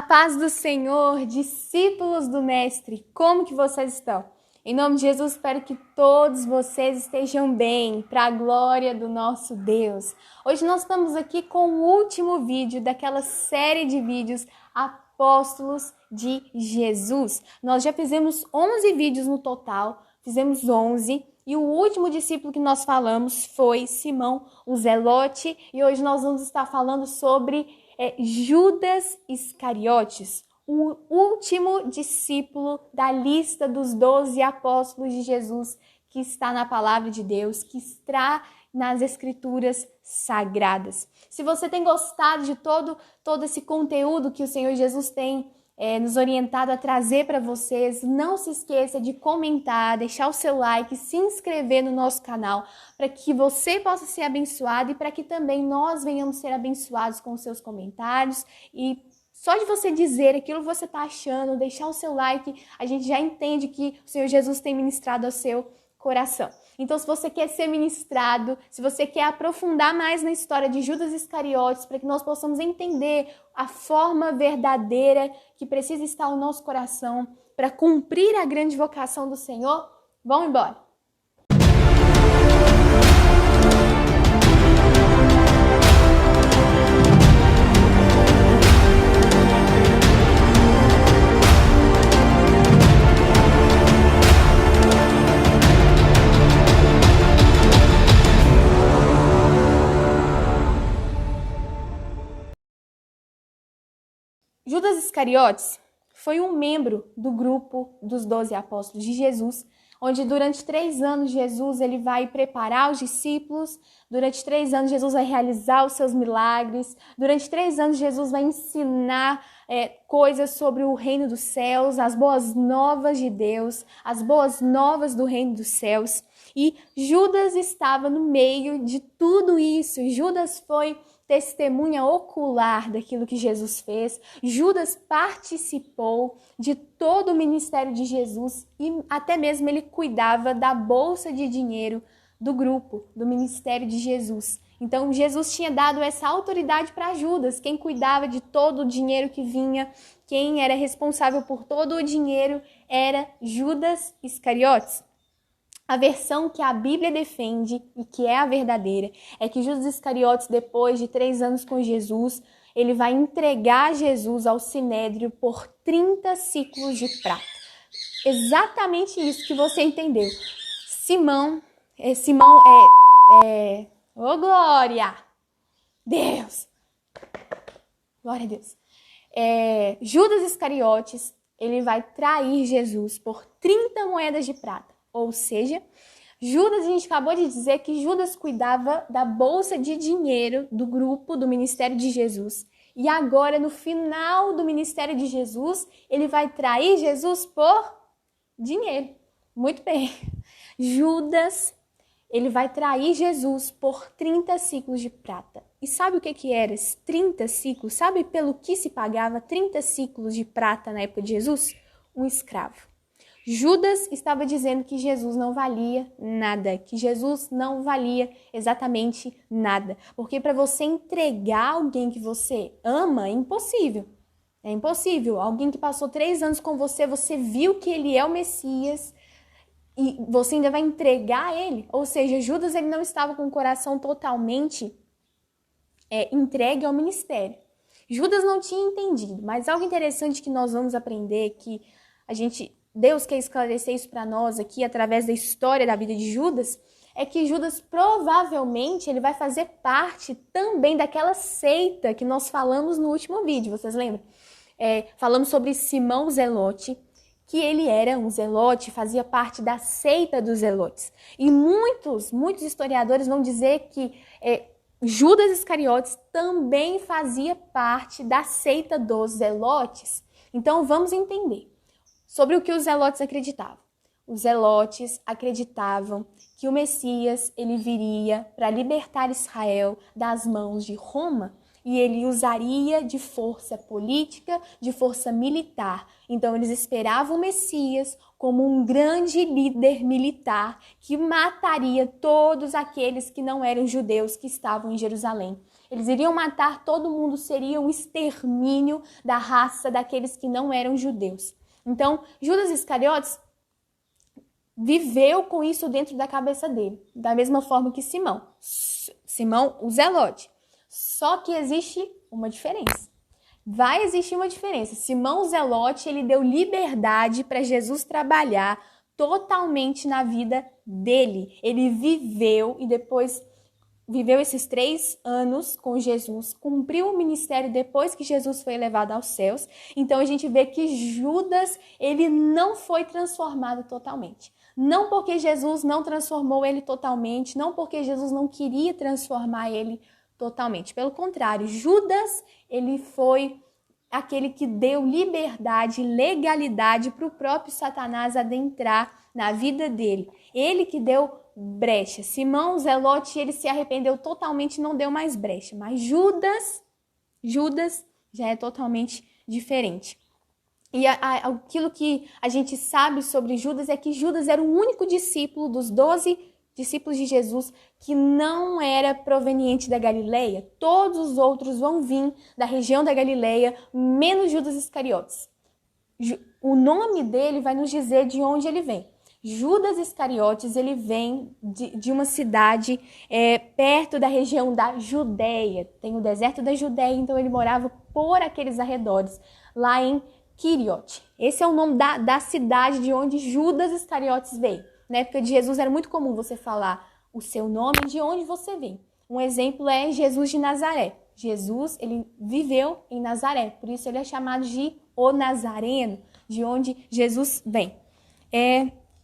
paz do Senhor, discípulos do Mestre, como que vocês estão? Em nome de Jesus, espero que todos vocês estejam bem, para a glória do nosso Deus. Hoje nós estamos aqui com o último vídeo daquela série de vídeos Apóstolos de Jesus. Nós já fizemos 11 vídeos no total, fizemos 11, e o último discípulo que nós falamos foi Simão, o Zelote, e hoje nós vamos estar falando sobre Judas Iscariotes, o último discípulo da lista dos 12 apóstolos de Jesus que está na palavra de Deus, que está nas escrituras sagradas. Se você tem gostado de todo esse conteúdo que o Senhor Jesus tem nos orientado a trazer para vocês, não se esqueça de comentar, deixar o seu like, se inscrever no nosso canal, para que você possa ser abençoado e para que também nós venhamos ser abençoados com os seus comentários. E só de você dizer aquilo que você está achando, deixar o seu like, a gente já entende que o Senhor Jesus tem ministrado ao seu coração. Então, se você quer ser ministrado, se você quer aprofundar mais na história de Judas Iscariotes, para que nós possamos entender a forma verdadeira que precisa estar no nosso coração para cumprir a grande vocação do Senhor, vamos embora! Judas Iscariotes foi um membro do grupo dos 12 apóstolos de Jesus, onde durante 3 anos Jesus ele vai preparar os discípulos, durante 3 anos Jesus vai realizar os seus milagres, durante 3 anos Jesus vai ensinar coisas sobre o reino dos céus, as boas novas de Deus, as boas novas do reino dos céus. E Judas estava no meio de tudo isso. Judas foi testemunha ocular daquilo que Jesus fez. Judas participou de todo o ministério de Jesus e até mesmo ele cuidava da bolsa de dinheiro do grupo, do ministério de Jesus. Então Jesus tinha dado essa autoridade para Judas, quem cuidava de todo o dinheiro que vinha, quem era responsável por todo o dinheiro era Judas Iscariotes. A versão que a Bíblia defende e que é a verdadeira é que Judas Iscariotes, depois de 3 anos com Jesus, ele vai entregar Jesus ao Sinédrio por 30 ciclos de prata. Exatamente isso que você entendeu. Simão oh glória! Deus! Glória a Deus! Judas Iscariotes, ele vai trair Jesus por 30 moedas de prata. Ou seja, Judas, a gente acabou de dizer que Judas cuidava da bolsa de dinheiro do grupo do ministério de Jesus. E agora, no final do ministério de Jesus, ele vai trair Jesus por dinheiro. Muito bem. Judas, ele vai trair Jesus por 30 ciclos de prata. E sabe o que era esses 30 ciclos? Sabe pelo que se pagava 30 ciclos de prata na época de Jesus? Um escravo. Judas estava dizendo que Jesus não valia nada, que Jesus não valia exatamente nada. Porque para você entregar alguém que você ama, é impossível. É impossível. Alguém que passou 3 anos com você, você viu que ele é o Messias e você ainda vai entregar ele. Ou seja, Judas ele não estava com o coração totalmente entregue ao ministério. Judas não tinha entendido, mas algo interessante que nós vamos aprender, que Deus quer esclarecer isso para nós aqui através da história da vida de Judas, é que Judas provavelmente ele vai fazer parte também daquela seita que nós falamos no último vídeo, vocês lembram? Falamos sobre Simão Zelote, que ele era um zelote, fazia parte da seita dos zelotes. E muitos historiadores vão dizer que Judas Iscariotes também fazia parte da seita dos zelotes. Então vamos entender sobre o que os zelotes acreditavam. Os zelotes acreditavam que o Messias ele viria para libertar Israel das mãos de Roma e ele usaria de força política, de força militar. Então eles esperavam o Messias como um grande líder militar que mataria todos aqueles que não eram judeus que estavam em Jerusalém. Eles iriam matar todo mundo, seria um extermínio da raça daqueles que não eram judeus. Então, Judas Iscariotes viveu com isso dentro da cabeça dele, da mesma forma que Simão, o Zelote. Só que existe uma diferença. Vai existir uma diferença. Simão o Zelote, ele deu liberdade para Jesus trabalhar totalmente na vida dele. Ele viveu e depois viveu esses 3 anos com Jesus, cumpriu o ministério depois que Jesus foi levado aos céus. Então a gente vê que Judas, ele não foi transformado totalmente. Não porque Jesus não transformou ele totalmente, não porque Jesus não queria transformar ele totalmente. Pelo contrário, Judas, ele foi aquele que deu liberdade, legalidade para o próprio Satanás adentrar na vida dele. Ele que deu brecha. Simão, o Zelote, ele se arrependeu totalmente e não deu mais brecha. Mas Judas já é totalmente diferente. E aquilo que a gente sabe sobre Judas é que Judas era o único discípulo dos 12 discípulos de Jesus que não era proveniente da Galileia. Todos os outros vão vir da região da Galileia, menos Judas Iscariotes. O nome dele vai nos dizer de onde ele vem. Judas Iscariotes, ele vem de uma cidade perto da região da Judéia. Tem o deserto da Judéia, então ele morava por aqueles arredores, lá em Quiriote. Esse é o nome da cidade de onde Judas Iscariotes veio. Na época de Jesus era muito comum você falar o seu nome e de onde você vem. Um exemplo é Jesus de Nazaré. Jesus, ele viveu em Nazaré, por isso ele é chamado de o Nazareno, de onde Jesus vem.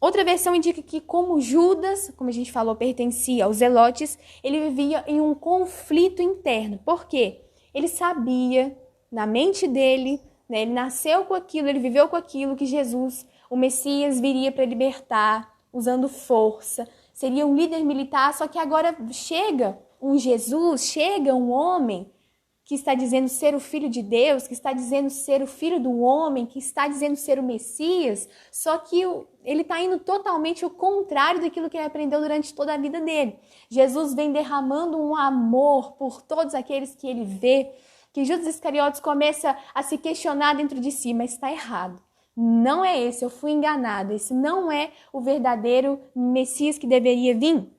Outra versão indica que como Judas, como a gente falou, pertencia aos zelotes, ele vivia em um conflito interno. Por quê? Ele sabia, na mente dele, né, ele nasceu com aquilo, ele viveu com aquilo que Jesus, o Messias, viria para libertar, usando força. Seria um líder militar, só que agora chega um Jesus, chega um homem que está dizendo ser o Filho de Deus, que está dizendo ser o Filho do homem, que está dizendo ser o Messias, só que ele está indo totalmente o contrário daquilo que ele aprendeu durante toda a vida dele. Jesus vem derramando um amor por todos aqueles que ele vê, que Judas Iscariotes começa a se questionar dentro de si, mas está errado. Não é esse, eu fui enganado, esse não é o verdadeiro Messias que deveria vir.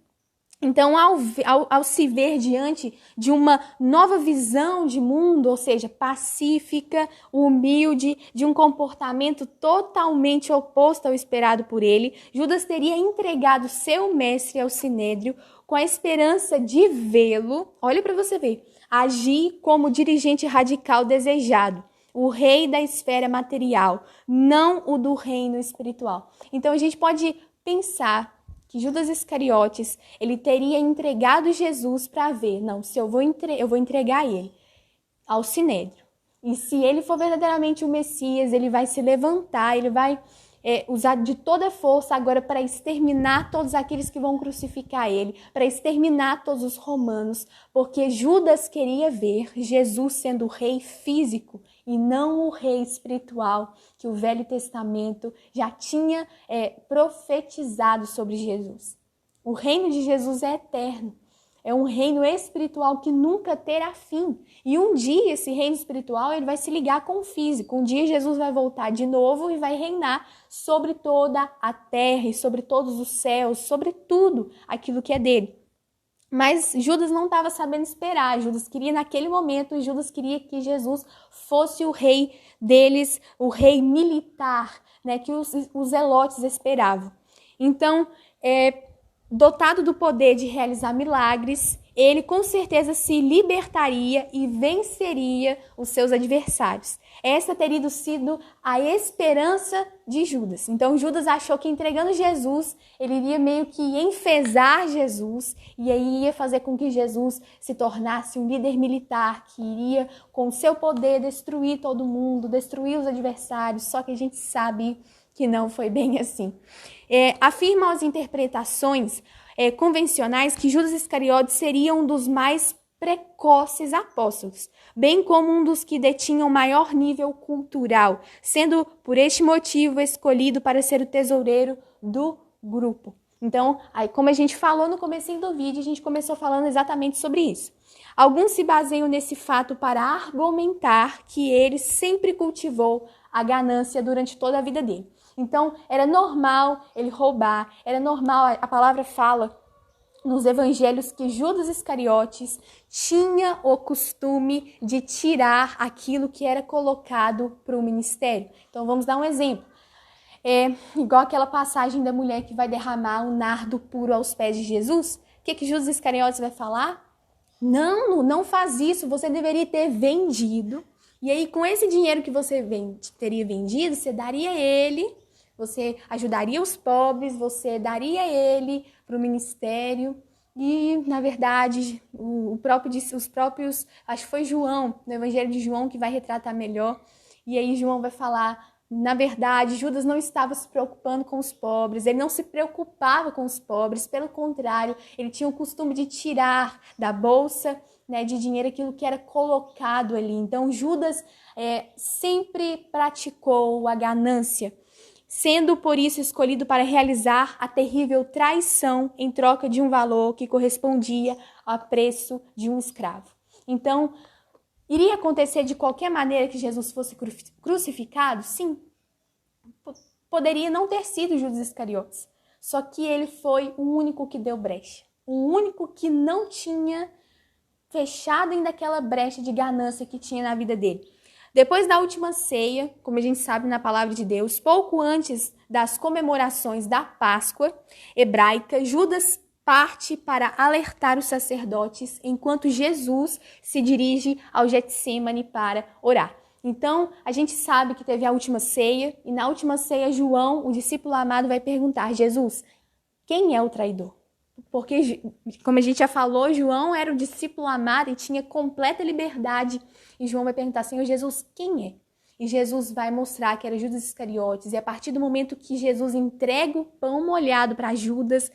Então, ao se ver diante de uma nova visão de mundo, ou seja, pacífica, humilde, de um comportamento totalmente oposto ao esperado por ele, Judas teria entregado seu mestre ao sinédrio com a esperança de vê-lo, olha para você ver, agir como dirigente radical desejado, o rei da esfera material, não o do reino espiritual. Então, a gente pode pensar que Judas Iscariotes, ele teria entregado Jesus para ver, não, se eu vou entregar ele ao sinédrio. E se ele for verdadeiramente o Messias, ele vai se levantar, ele vai usar de toda a força agora para exterminar todos aqueles que vão crucificar ele, para exterminar todos os romanos, porque Judas queria ver Jesus sendo o rei físico e não o rei espiritual que o Velho Testamento já tinha profetizado sobre Jesus. O reino de Jesus é eterno. É um reino espiritual que nunca terá fim. E um dia esse reino espiritual ele vai se ligar com o físico. Um dia Jesus vai voltar de novo e vai reinar sobre toda a terra e sobre todos os céus, sobre tudo aquilo que é dele. Mas Judas não estava sabendo esperar. Judas queria naquele momento, Judas queria que Jesus fosse o rei deles, o rei militar, né, que os zelotes esperavam. Então, dotado do poder de realizar milagres, ele com certeza se libertaria e venceria os seus adversários. Essa teria sido a esperança de Judas. Então Judas achou que entregando Jesus, ele iria meio que enfezar Jesus e aí ia fazer com que Jesus se tornasse um líder militar que iria com seu poder destruir todo mundo, destruir os adversários, só que a gente sabe que não foi bem assim. Afirmam as interpretações convencionais que Judas Iscariotes seria um dos mais precoces apóstolos, bem como um dos que detinham maior nível cultural, sendo por este motivo escolhido para ser o tesoureiro do grupo. Então, aí, como a gente falou no comecinho do vídeo, a gente começou falando exatamente sobre isso. Alguns se baseiam nesse fato para argumentar que ele sempre cultivou a ganância durante toda a vida dele. Então, era normal ele roubar, era normal, a palavra fala nos evangelhos que Judas Iscariotes tinha o costume de tirar aquilo que era colocado para o ministério. Então, vamos dar um exemplo. É igual aquela passagem da mulher que vai derramar um nardo puro aos pés de Jesus. O que Judas Iscariotes vai falar? Não faz isso, você deveria ter vendido. E aí, com esse dinheiro que você teria vendido, você daria ele, você ajudaria os pobres, você daria ele para o ministério. E, na verdade, os próprios, acho que foi João, no Evangelho de João, que vai retratar melhor. E aí João vai falar, na verdade, Judas não estava se preocupando com os pobres, ele não se preocupava com os pobres, pelo contrário, ele tinha o costume de tirar da bolsa, né, de dinheiro aquilo que era colocado ali. Então, Judas sempre praticou a ganância, sendo por isso escolhido para realizar a terrível traição em troca de um valor que correspondia ao preço de um escravo. Então, iria acontecer de qualquer maneira que Jesus fosse crucificado? Sim. Poderia não ter sido Judas Iscariotes. Só que ele foi o único que deu brecha. O único que não tinha fechado ainda aquela brecha de ganância que tinha na vida dele. Depois da última ceia, como a gente sabe na palavra de Deus, pouco antes das comemorações da Páscoa hebraica, Judas parte para alertar os sacerdotes enquanto Jesus se dirige ao Getsêmani para orar. Então, a gente sabe que teve a última ceia, e na última ceia, João, o discípulo amado, vai perguntar: Jesus, quem é o traidor? Porque, como a gente já falou, João era o discípulo amado e tinha completa liberdade. E João vai perguntar: Senhor Jesus, quem é? E Jesus vai mostrar que era Judas Iscariotes. E a partir do momento que Jesus entrega o pão molhado para Judas,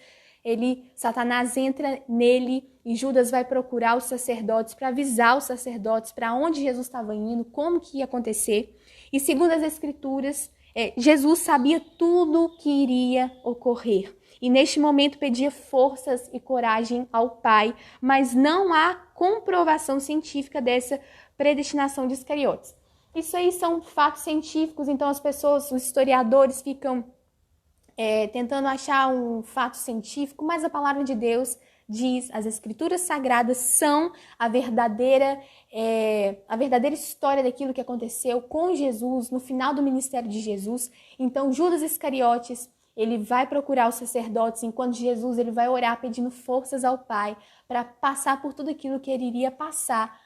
Satanás entra nele e Judas vai procurar os sacerdotes para avisar os sacerdotes para onde Jesus estava indo, como que ia acontecer. E segundo as Escrituras, Jesus sabia tudo o que iria ocorrer. E neste momento pedia forças e coragem ao Pai, mas não há comprovação científica dessa predestinação de Iscariotes. Isso aí são fatos científicos, então as pessoas, os historiadores ficam tentando achar um fato científico, mas a palavra de Deus diz, as Escrituras Sagradas são a verdadeira história daquilo que aconteceu com Jesus, no final do ministério de Jesus. Então, Judas Iscariotes, ele vai procurar os sacerdotes, enquanto Jesus ele vai orar pedindo forças ao Pai para passar por tudo aquilo que ele iria passar.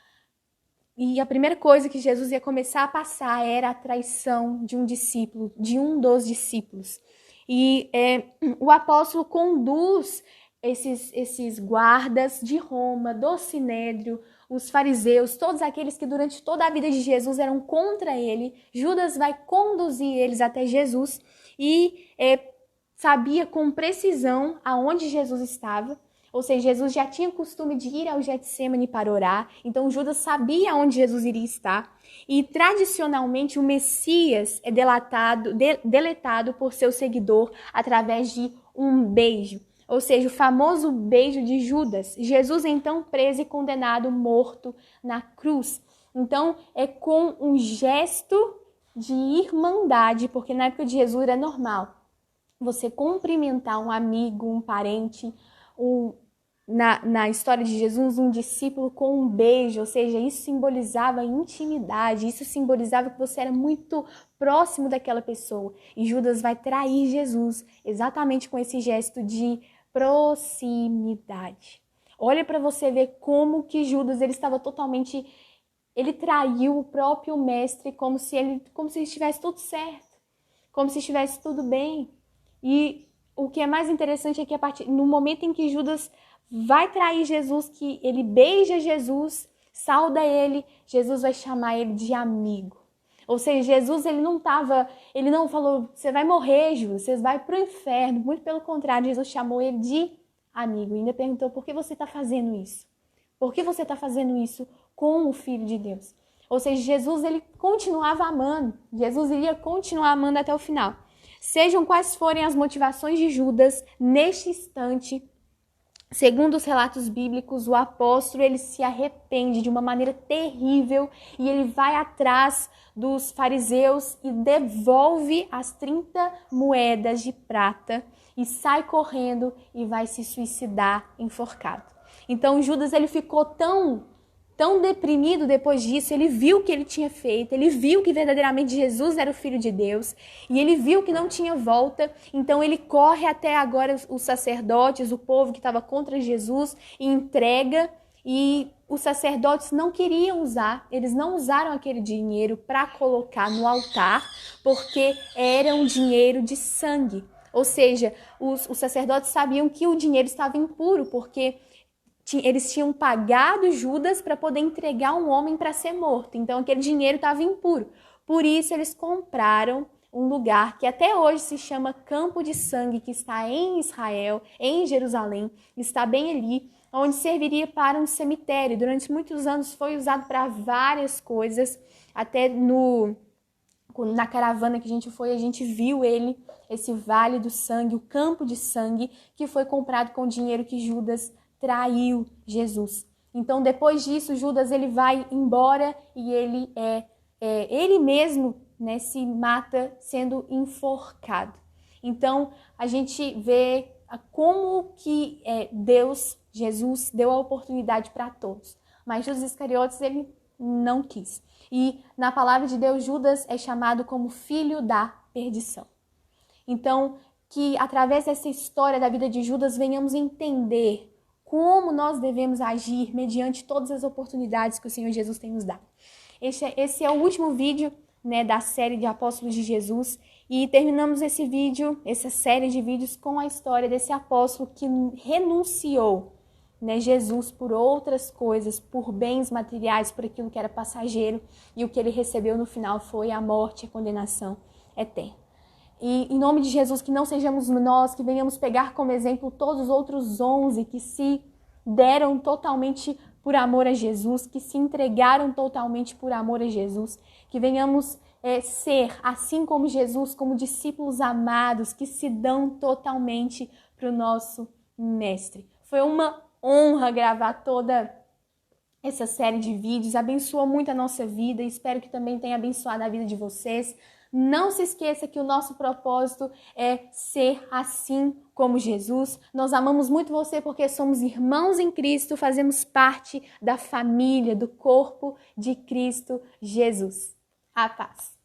E a primeira coisa que Jesus ia começar a passar era a traição de um discípulo, de um dos discípulos. E o apóstolo conduz esses guardas de Roma, do Sinédrio, os fariseus, todos aqueles que durante toda a vida de Jesus eram contra ele. Judas vai conduzir eles até Jesus e sabia com precisão aonde Jesus estava. Ou seja, Jesus já tinha o costume de ir ao Getsêmani para orar, então Judas sabia onde Jesus iria estar. E tradicionalmente o Messias é deletado por seu seguidor através de um beijo. Ou seja, o famoso beijo de Judas. Jesus então preso e condenado, morto na cruz. Então é com um gesto de irmandade, porque na época de Jesus era normal você cumprimentar um amigo, um parente, na história de Jesus, um discípulo com um beijo, ou seja, isso simbolizava intimidade, isso simbolizava que você era muito próximo daquela pessoa. E Judas vai trair Jesus exatamente com esse gesto de proximidade. Olha para você ver como que Judas ele traiu o próprio mestre como se estivesse tudo certo, como se estivesse tudo bem. E o que é mais interessante é que no momento em que Judas vai trair Jesus, que ele beija Jesus, sauda ele, Jesus vai chamar ele de amigo. Ou seja, Jesus ele não falou, você vai morrer, Judas, você vai para o inferno. Muito pelo contrário, Jesus chamou ele de amigo. E ainda perguntou, por que você está fazendo isso? Por que você está fazendo isso com o Filho de Deus? Ou seja, Jesus ele continuava amando. Jesus iria continuar amando até o final. Sejam quais forem as motivações de Judas, neste instante, segundo os relatos bíblicos, o apóstolo ele se arrepende de uma maneira terrível e ele vai atrás dos fariseus e devolve as 30 moedas de prata e sai correndo e vai se suicidar enforcado. Então Judas ele ficou tão deprimido depois disso, ele viu o que ele tinha feito, ele viu que verdadeiramente Jesus era o Filho de Deus e ele viu que não tinha volta, então ele corre até agora os sacerdotes, o povo que estava contra Jesus e entrega, e os sacerdotes não queriam usar, eles não usaram aquele dinheiro para colocar no altar, porque era um dinheiro de sangue, ou seja, os sacerdotes sabiam que o dinheiro estava impuro, porque eles tinham pagado Judas para poder entregar um homem para ser morto. Então, aquele dinheiro estava impuro. Por isso, eles compraram um lugar que até hoje se chama Campo de Sangue, que está em Israel, em Jerusalém. Está bem ali, onde serviria para um cemitério. Durante muitos anos foi usado para várias coisas. Até na caravana que a gente foi, a gente viu esse Vale do Sangue, o Campo de Sangue, que foi comprado com o dinheiro que Judas traiu Jesus. Então, depois disso, Judas ele vai embora e ele mesmo, né, se mata sendo enforcado. Então, a gente vê como que Jesus, deu a oportunidade para todos. Mas Judas Iscariotes, ele não quis. E na palavra de Deus, Judas é chamado como filho da perdição. Então, que através dessa história da vida de Judas, venhamos entender como nós devemos agir mediante todas as oportunidades que o Senhor Jesus tem nos dado. Esse é o último vídeo, né, da série de Apóstolos de Jesus, e terminamos essa série de vídeos com a história desse apóstolo que renunciou, né, Jesus por outras coisas, por bens materiais, por aquilo que era passageiro, e o que ele recebeu no final foi a morte e a condenação eterna. E em nome de Jesus, que não sejamos nós, que venhamos pegar como exemplo todos os outros 11 que se deram totalmente por amor a Jesus, que se entregaram totalmente por amor a Jesus, que venhamos ser, assim como Jesus, como discípulos amados, que se dão totalmente para o nosso Mestre. Foi uma honra gravar toda essa série de vídeos, abençoou muito a nossa vida e espero que também tenha abençoado a vida de vocês. Não se esqueça que o nosso propósito é ser assim como Jesus. Nós amamos muito você porque somos irmãos em Cristo, fazemos parte da família, do corpo de Cristo Jesus. A paz.